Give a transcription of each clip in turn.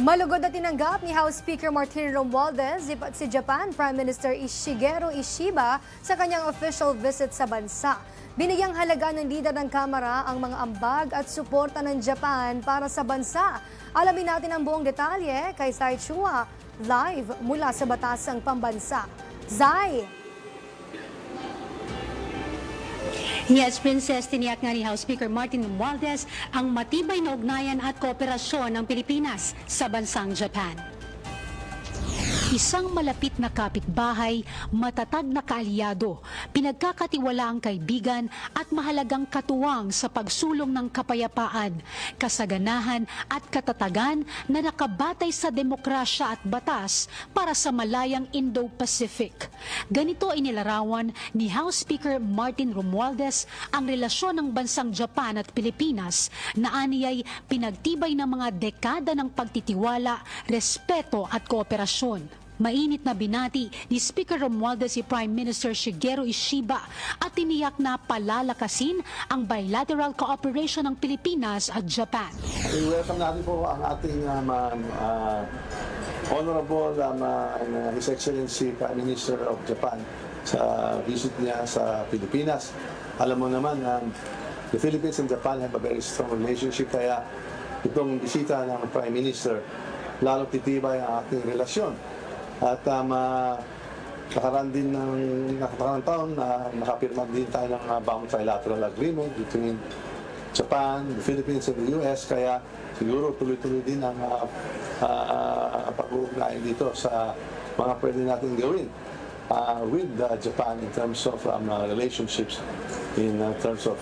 Malugod na tinanggap ni House Speaker Martin Romualdez si Japan Prime Minister Shigeru Ishiba sa kanyang official visit sa bansa. Binigyang halaga ng lider ng Kamara ang mga ambag at suporta ng Japan para sa bansa. Alamin natin ang buong detalye kay Zai Chua, live mula sa Batasang Pambansa. Zai! Yes, Princess, tiniyak nga ni House Speaker Martin Romualdez ang matibay na ugnayan at kooperasyon ng Pilipinas sa bansang Japan. Isang malapit na kapitbahay, matatag na kaalyado, pinagkakatiwalaang kaibigan at mahalagang katuwang sa pagsulong ng kapayapaan, kasaganahan at katatagan na nakabatay sa demokrasya at batas para sa malayang Indo-Pacific. Ganito inilarawan ni House Speaker Martin Romualdez ang relasyon ng bansang Japan at Pilipinas na aniyay pinagtibay ng mga dekada ng pagtitiwala, respeto at kooperasyon. Mainit na binati ni Speaker Romualdez si Prime Minister Shigeru Ishiba at tiniyak na palalakasin ang bilateral cooperation ng Pilipinas at Japan. I-welcome natin po ang ating Honorable His Excellency Prime Minister of Japan sa visit niya sa Pilipinas. Alam mo naman, the Philippines and Japan have a very strong relationship, kaya itong bisita ng Prime Minister lalo titibay ang ating relasyon. At nakaraan taon na nakapirma din tayo ng bound trilateral agreement between Japan, the Philippines, and the US. Kaya siguro tuloy-tuloy din ang pag-uugnayan dito sa mga pwede natin gawin with Japan in terms of relationships, in terms of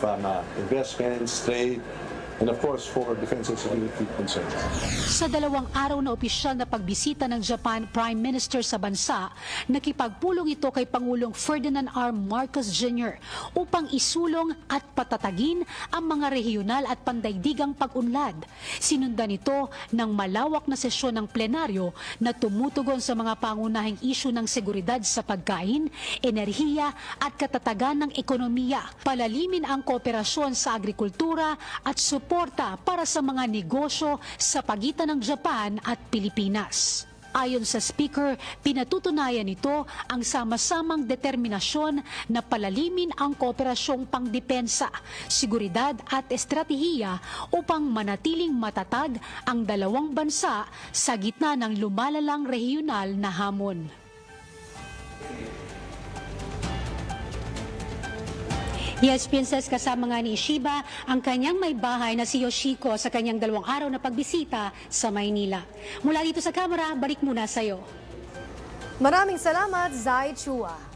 investments, trade, and of course for defense and security concerns. Sa 2 araw na opisyal na pagbisita ng Japan Prime Minister sa bansa, nakipagpulong ito kay Pangulong Ferdinand R. Marcos Jr. upang isulong at patatagin ang mga regional at pandaigdigang pag-unlad. Sinundan ito ng malawak na sesyon ng plenaryo na tumutugon sa mga pangunahing isyu ng seguridad sa pagkain, enerhiya at katatagan ng ekonomiya. Palalimin ang kooperasyon sa agrikultura at suporta para sa mga negosyo sa pagitan ng Japan at Pilipinas. Ayon sa Speaker, pinatutunayan nito ang sama-samang determinasyon na palalimin ang kooperasyong pangdepensa, seguridad at estratehiya upang manatiling matatag ang dalawang bansa sa gitna ng lumalalang regional na hamon. Yes, Princess, kasama nga ni Ishiba ang kanyang may bahay na si Yoshiko sa kanyang 2 araw na pagbisita sa Maynila. Mula dito sa kamera, balik muna sa'yo. Maraming salamat, Zai Chua.